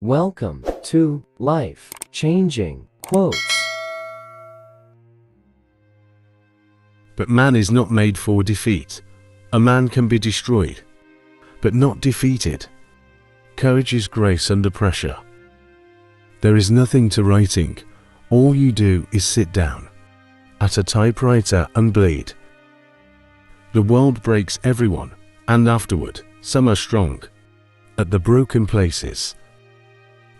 Welcome to Life Changing Quotes. But man is not made for defeat. A man can be destroyed, but not defeated. Courage is grace under pressure. There is nothing to writing. All you do is sit down at a typewriter and bleed. The world breaks everyone, and afterward, some are strong at the broken places.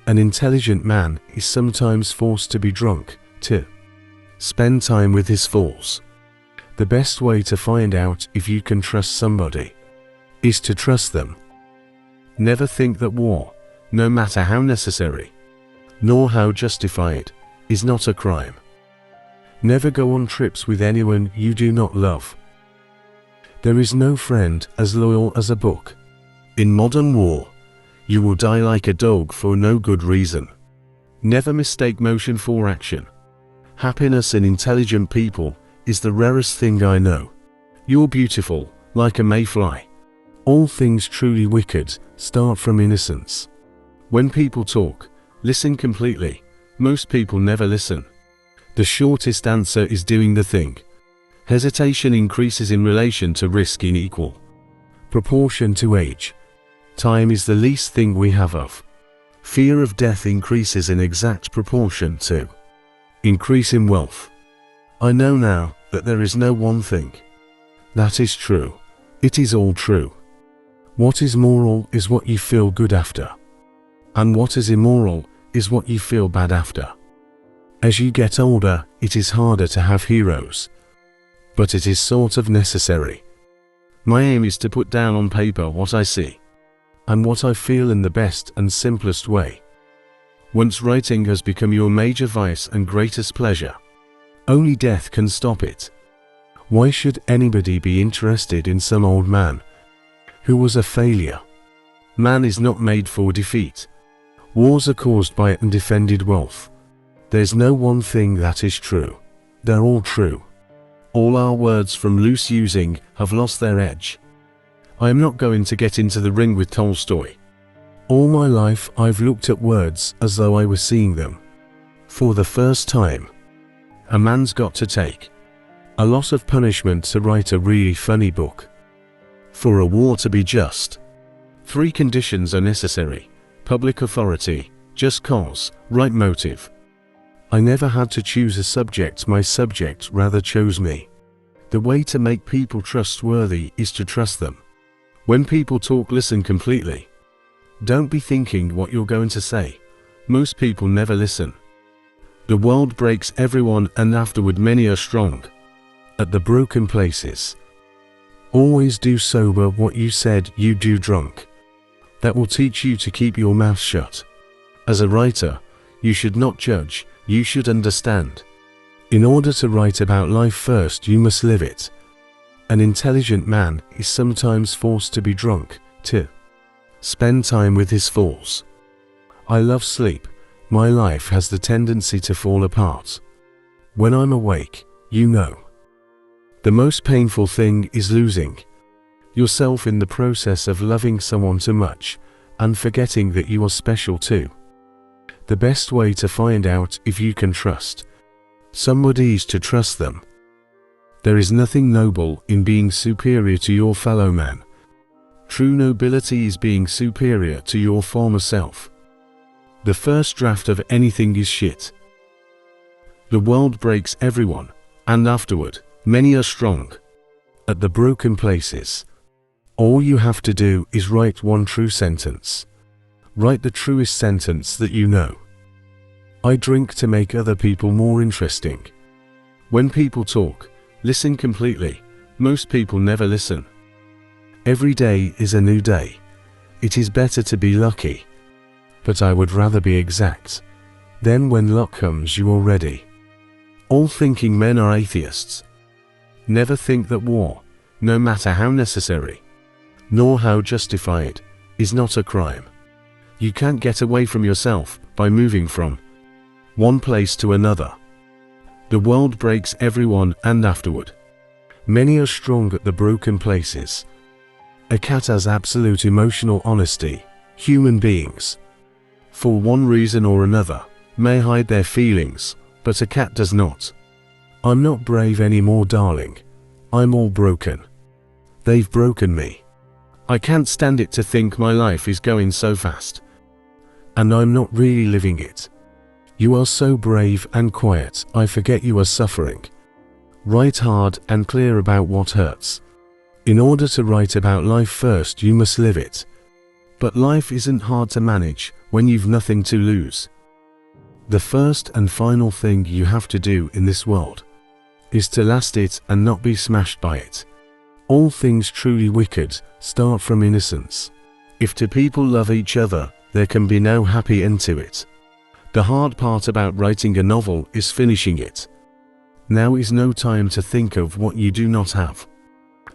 An intelligent man is sometimes forced to be drunk, to spend time with his fools. The best way to find out if you can trust somebody is to trust them. Never think that war, no matter how necessary, nor how justified, is not a crime. Never go on trips with anyone you do not love. There is no friend as loyal as a book. In modern war, you will die like a dog for no good reason. Never mistake motion for action. Happiness in intelligent people is the rarest thing I know. You're beautiful, like a mayfly. All things truly wicked start from innocence. When people talk, listen completely. Most people never listen. The shortest answer is doing the thing. Hesitation increases in relation to risk in equal proportion to age. Time is the least thing we have of. Fear of death increases in exact proportion to increase in wealth. I know now that there is no one thing that is true. It is all true. What is moral is what you feel good after, and what is immoral is what you feel bad after. As you get older, it is harder to have heroes, but it is sort of necessary. My aim is to put down on paper what I see and what I feel in the best and simplest way. Once writing has become your major vice and greatest pleasure, only death can stop it. Why should anybody be interested in some old man who was a failure? Man is not made for defeat. Wars are caused by undefended wealth. There's no one thing that is true. They're all true. All our words from loose using have lost their edge. I am not going to get into the ring with Tolstoy. All my life I've looked at words as though I was seeing them for the first time. A man's got to take a lot of punishment to write a really funny book. For a war to be just, 3 conditions are necessary: public authority, just cause, right motive. I never had to choose a subject, my subject rather chose me. The way to make people trustworthy is to trust them. When people talk, listen completely. Don't be thinking what you're going to say. Most people never listen. The world breaks everyone, and afterward many are strong at the broken places. Always do sober what you said you do drunk. That will teach you to keep your mouth shut. As a writer, you should not judge, you should understand. In order to write about life first, you must live it. An intelligent man is sometimes forced to be drunk, to spend time with his fools. I love sleep. My life has the tendency to fall apart when I'm awake, you know. The most painful thing is losing yourself in the process of loving someone too much and forgetting that you are special too. The best way to find out if you can trust somebody is to trust them. There is nothing noble in being superior to your fellow man. True nobility is being superior to your former self. The first draft of anything is shit. The world breaks everyone, and afterward, many are strong at the broken places. All you have to do is write one true sentence. Write the truest sentence that you know. I drink to make other people more interesting. When people talk, listen completely. Most people never listen. Every day is a new day. It is better to be lucky, but I would rather be exact. Then when luck comes, you are ready. All thinking men are atheists. Never think that war, no matter how necessary, nor how justified, is not a crime. You can't get away from yourself by moving from one place to another. The world breaks everyone, and afterward, many are strong at the broken places. A cat has absolute emotional honesty. Human beings for one reason or another, may hide their feelings, but a cat does not. I'm not brave anymore, darling. I'm all broken. They've broken me. I can't stand it to think my life is going so fast. And I'm not really living it. You are so brave and quiet, I forget you are suffering. Write hard and clear about what hurts. In order to write about life first, you must live it. But life isn't hard to manage when you've nothing to lose. The first and final thing you have to do in this world is to last it and not be smashed by it. All things truly wicked start from innocence. If two people love each other, there can be no happy end to it. The hard part about writing a novel is finishing it. Now is no time to think of what you do not have.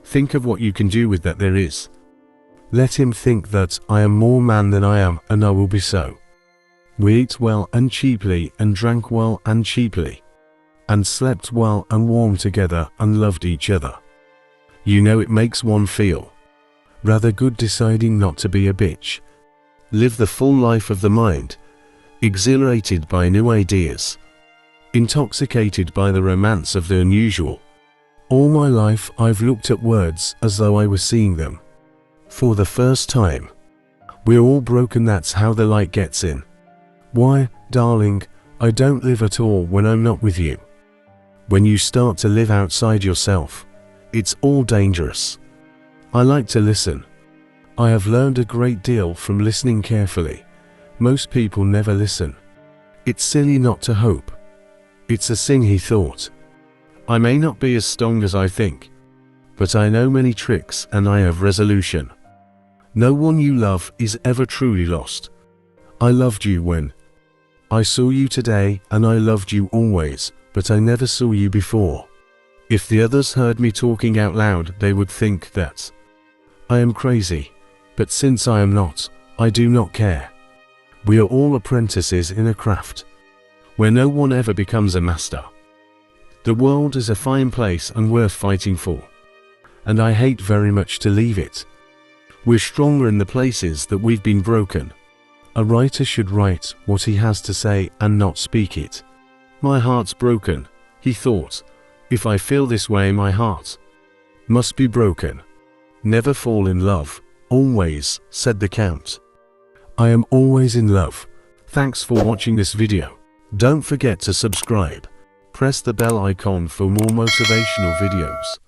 Think of what you can do with that there is. Let him think that I am more man than I am, and I will be so. We ate well and cheaply, and drank well and cheaply, and slept well and warm together, and loved each other. You know it makes one feel rather good deciding not to be a bitch. Live the full life of the mind, exhilarated by new ideas, intoxicated by the romance of the unusual. All my life I've looked at words as though I was seeing them for the first time. We're all broken, that's how the light gets in. Why, darling, I don't live at all when I'm not with you. When you start to live outside yourself, it's all dangerous. I like to listen. I have learned a great deal from listening carefully. Most people never listen. It's silly not to hope. It's a sin, he thought. I may not be as strong as I think, but I know many tricks and I have resolution. No one you love is ever truly lost. I loved you when I saw you today, and I loved you always, but I never saw you before. If the others heard me talking out loud, they would think that I am crazy, but since I am not, I do not care. We are all apprentices in a craft where no one ever becomes a master. The world is a fine place and worth fighting for, and I hate very much to leave it. We're stronger in the places that we've been broken. A writer should write what he has to say and not speak it. My heart's broken, he thought. If I feel this way, my heart must be broken. Never fall in love, always, said the Count. I am always in love. Thanks for watching this video. Don't forget to subscribe. Press the bell icon for more motivational videos.